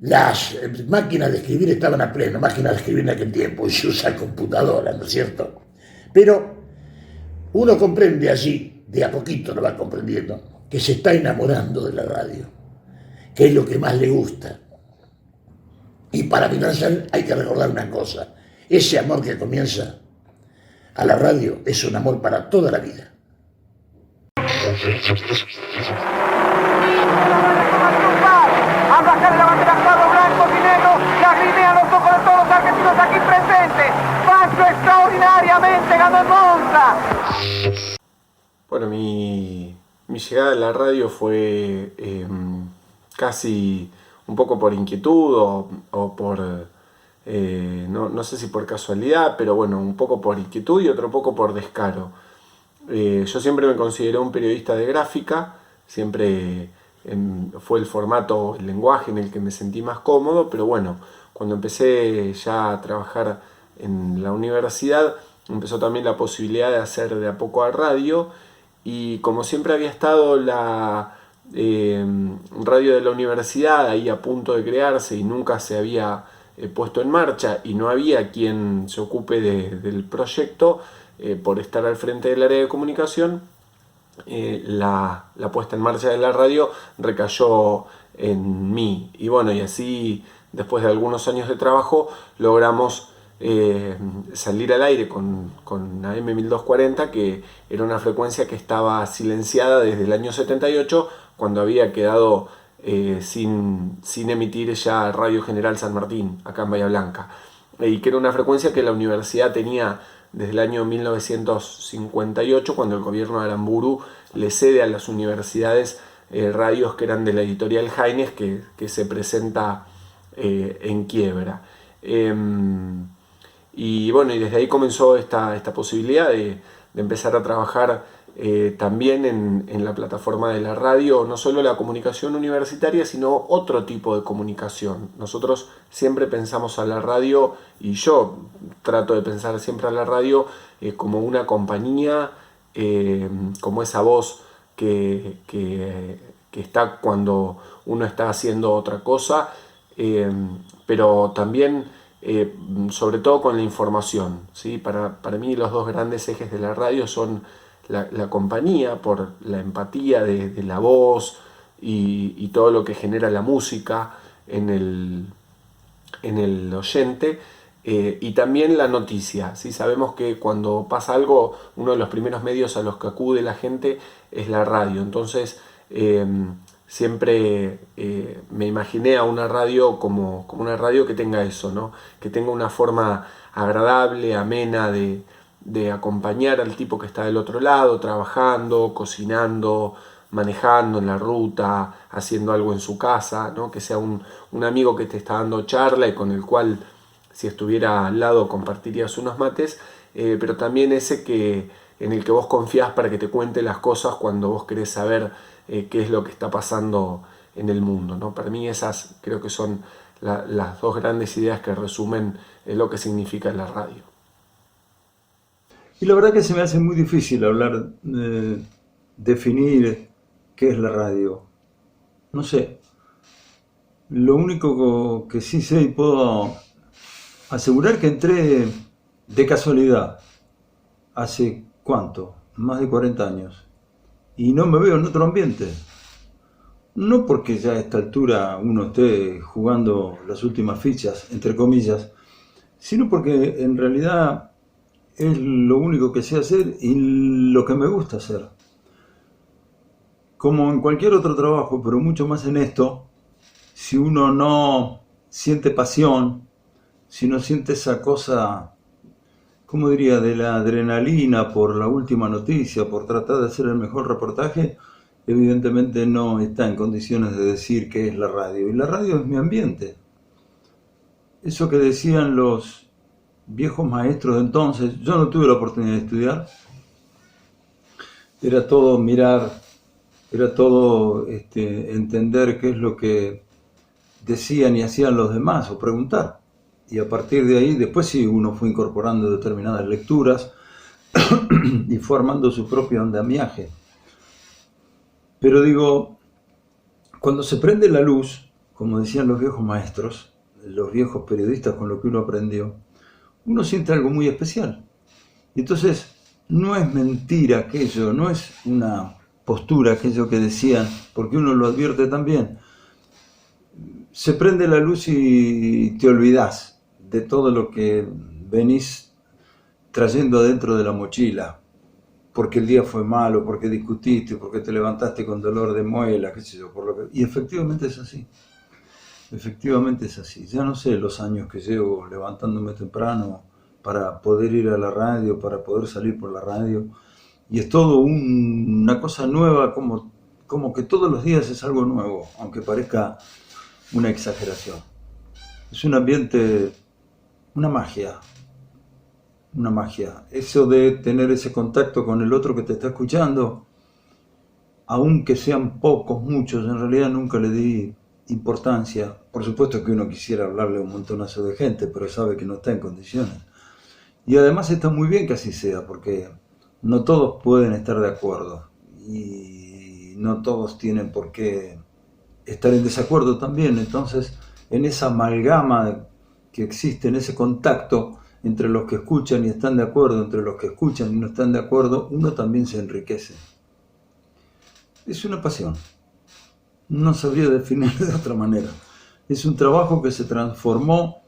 las máquinas de escribir estaban a pleno, máquinas de escribir en aquel tiempo, y se usa computadora, ¿no es cierto? Pero uno comprende allí, de a poquito lo va comprendiendo, que se está enamorando de la radio, que es lo que más le gusta. Y para finalizar hay que recordar una cosa, ese amor que comienza a la radio es un amor para toda la vida. A bajar la bandera cuadro blanco y negro, la grinea los ojos de todos los argentinos aquí presentes. Pancho extraordinariamente ganó en Monza. Bueno, mi llegada a la radio fue casi un poco por inquietud o por, no sé si por casualidad, pero bueno, un poco por inquietud y otro poco por descaro. Yo siempre me consideré un periodista de gráfica, siempre fue el formato, el lenguaje en el que me sentí más cómodo, pero bueno, cuando empecé ya a trabajar en la universidad, empezó también la posibilidad de hacer de a poco a radio, y como siempre había estado la radio de la universidad ahí a punto de crearse y nunca se había puesto en marcha y no había quien se ocupe del proyecto, por estar al frente del área de comunicación, la puesta en marcha de la radio recayó en mí. Y bueno, y así después de algunos años de trabajo, logramos salir al aire con AM 1240, que era una frecuencia que estaba silenciada desde el año 78, cuando había quedado sin emitir ya Radio General San Martín, acá en Bahía Blanca, y que era una frecuencia que la universidad tenía desde el año 1958, cuando el gobierno de Aramburu le cede a las universidades radios que eran de la editorial Jaines, que se presenta en quiebra. Y bueno, y desde ahí comenzó esta posibilidad de empezar a trabajar también en la plataforma de la radio, no solo la comunicación universitaria, sino otro tipo de comunicación. Nosotros siempre pensamos a la radio, y yo trato de pensar siempre a la radio como una compañía, como esa voz que está cuando uno está haciendo otra cosa, pero también sobre todo con la información, ¿sí? Para mí los dos grandes ejes de la radio son la compañía, por la empatía de la voz y todo lo que genera la música en el oyente, y también la noticia, ¿sí? Sabemos que cuando pasa algo, uno de los primeros medios a los que acude la gente es la radio. Entonces siempre me imaginé a una radio como una radio que tenga eso, ¿no? Que tenga una forma agradable, amena de acompañar al tipo que está del otro lado, trabajando, cocinando, manejando en la ruta, haciendo algo en su casa, ¿no? Que sea un amigo que te está dando charla y con el cual, si estuviera al lado, compartirías unos mates, pero también ese en el que vos confías para que te cuente las cosas cuando vos querés saber qué es lo que está pasando en el mundo, ¿no? Para mí esas creo que son las dos grandes ideas que resumen lo que significa la radio. Y la verdad que se me hace muy difícil hablar, definir qué es la radio. No sé. Lo único que sí sé y puedo asegurar que entré de casualidad hace, ¿cuánto? Más de 40 años. Y no me veo en otro ambiente. No porque ya a esta altura uno esté jugando las últimas fichas, entre comillas, sino porque en realidad es lo único que sé hacer y lo que me gusta hacer. Como en cualquier otro trabajo, pero mucho más en esto, si uno no siente pasión, si no siente esa cosa, ¿cómo diría?, de la adrenalina por la última noticia, por tratar de hacer el mejor reportaje, evidentemente no está en condiciones de decir qué es la radio. Y la radio es mi ambiente. Eso que decían los viejos maestros de entonces, yo no tuve la oportunidad de estudiar, era todo mirar, era todo entender qué es lo que decían y hacían los demás, o preguntar. Y a partir de ahí, después sí, uno fue incorporando determinadas lecturas y fue armando su propio andamiaje. Pero digo, cuando se prende la luz, como decían los viejos maestros, los viejos periodistas con lo que uno aprendió, uno siente algo muy especial. Y entonces, no es mentira aquello, no es una postura aquello que decían, porque uno lo advierte también. Se prende la luz y te olvidás de todo lo que venís trayendo adentro de la mochila, porque el día fue malo, porque discutiste, porque te levantaste con dolor de muela, qué sé yo, y efectivamente es así. Efectivamente es así. Ya no sé los años que llevo levantándome temprano para poder ir a la radio, para poder salir por la radio, y es todo una cosa nueva, como que todos los días es algo nuevo, aunque parezca una exageración. Es un ambiente, una magia. Eso de tener ese contacto con el otro que te está escuchando, aunque sean pocos, muchos, en realidad nunca le di importancia. Por supuesto que uno quisiera hablarle a un montonazo de gente, pero sabe que no está en condiciones. Y además está muy bien que así sea, porque no todos pueden estar de acuerdo y no todos tienen por qué estar en desacuerdo también. Entonces, en esa amalgama que existe, en ese contacto entre los que escuchan y están de acuerdo, entre los que escuchan y no están de acuerdo, uno también se enriquece. Es una pasión. No sabría definirlo de otra manera. es un trabajo que se transformó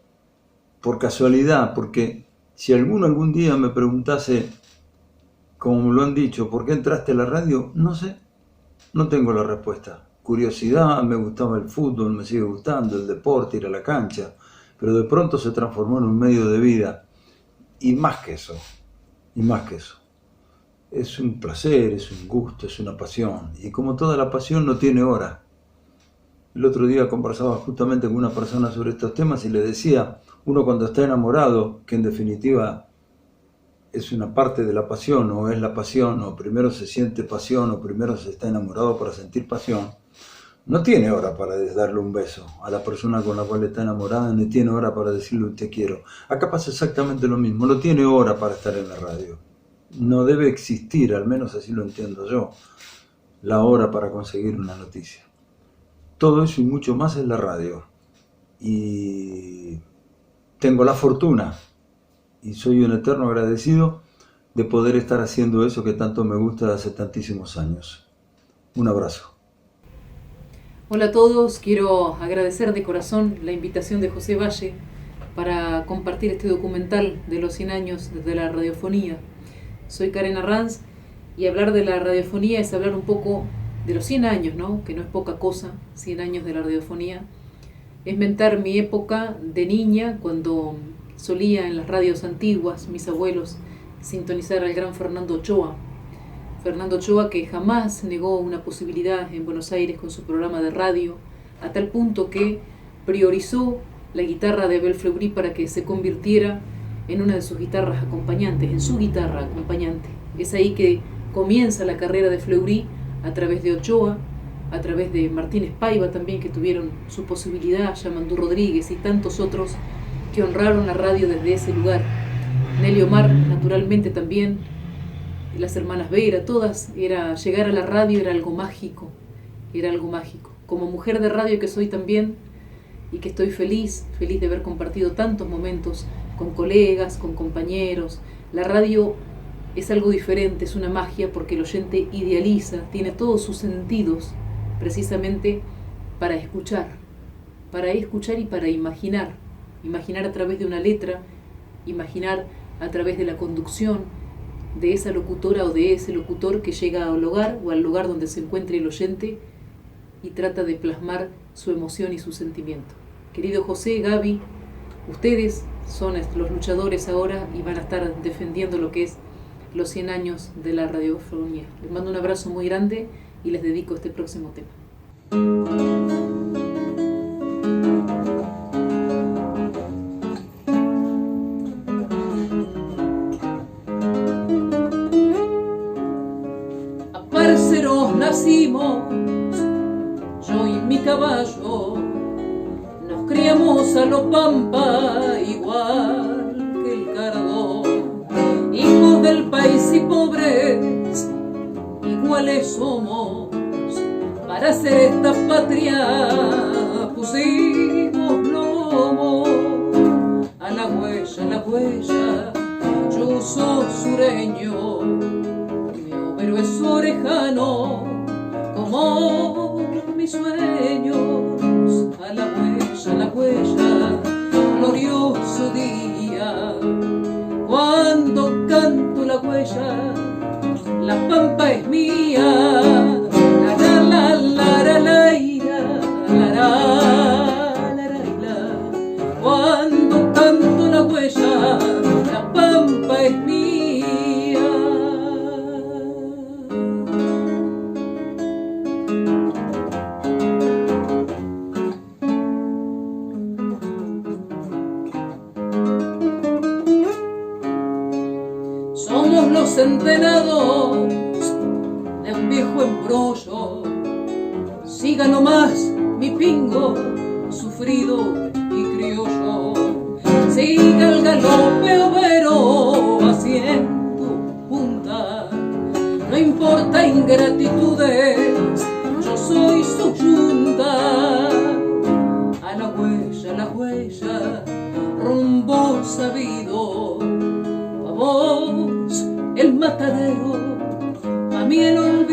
por casualidad, porque si alguno algún día me preguntase, como me lo han dicho, ¿por qué entraste a la radio? No sé, no tengo la respuesta. Curiosidad, me gustaba el fútbol, me sigue gustando, el deporte, ir a la cancha, pero de pronto se transformó en un medio de vida. Y más que eso, es un placer, es un gusto, es una pasión. Y como toda la pasión no tiene hora. El otro día conversaba justamente con una persona sobre estos temas y le decía, uno cuando está enamorado, que en definitiva es una parte de la pasión, o es la pasión, o primero se siente pasión, o primero se está enamorado para sentir pasión, no tiene hora para darle un beso a la persona con la cual está enamorada, ni tiene hora para decirle un te quiero. Acá pasa exactamente lo mismo, no tiene hora para estar en la radio. No debe existir, al menos así lo entiendo yo, la hora para conseguir una noticia. Todo eso y mucho más es la radio. Y tengo la fortuna, y soy un eterno agradecido, de poder estar haciendo eso que tanto me gusta hace tantísimos años. Un abrazo. Hola a todos, quiero agradecer de corazón la invitación de José Valle para compartir este documental de los 100 años de la radiofonía. Soy Karen Arranz y hablar de la radiofonía es hablar un poco de los 100 años, ¿no? Que no es poca cosa, 100 años de la radiofonía. Es mentar mi época de niña, cuando solía en las radios antiguas, mis abuelos, sintonizar al gran Fernando Ochoa. Fernando Ochoa, que jamás negó una posibilidad en Buenos Aires con su programa de radio, a tal punto que priorizó la guitarra de Abel Fleury para que se convirtiera en una de sus guitarras acompañantes, en su guitarra acompañante. Es ahí que comienza la carrera de Fleury, a través de Ochoa, a través de Martínez Paiva también, que tuvieron su posibilidad, Yamandú Rodríguez y tantos otros que honraron la radio desde ese lugar. Nelly Omar, naturalmente también, las hermanas Vera, todas, llegar a la radio era algo mágico, era algo mágico. Como mujer de radio que soy también, y que estoy feliz de haber compartido tantos momentos con colegas, con compañeros. La radio es algo diferente, es una magia porque el oyente idealiza, tiene todos sus sentidos precisamente para escuchar y para imaginar. Imaginar a través de una letra, imaginar a través de la conducción de esa locutora o de ese locutor que llega al hogar o al lugar donde se encuentre el oyente y trata de plasmar su emoción y su sentimiento. Querido José, Gaby, ustedes son los luchadores ahora y van a estar defendiendo lo que es los 100 años de la radiofonía. Les mando un abrazo muy grande y les dedico este próximo tema. A parceros nacimos, yo y mi caballo, nos criamos a lo pampa igual que el cardo. Hijos del país y pobres, iguales somos, para hacer esta patria pusimos lomo. A la huella, yo soy sureño, mi overo es orejano, como mis sueños. A la huella, glorioso día, cuando canto la huella, la pampa es mía. La la la la la ira, la la la la. Cuando canto la huella, la pampa es mía. Somos los entrenados de un viejo embrollo. Siga nomás mi pingo, sufrido y criollo. Siga el galope overo haciendo punta. No importa ingratitudes, yo soy su yunta. A la huella, rumbo sabido. A vos el matadero, a mí el olvido.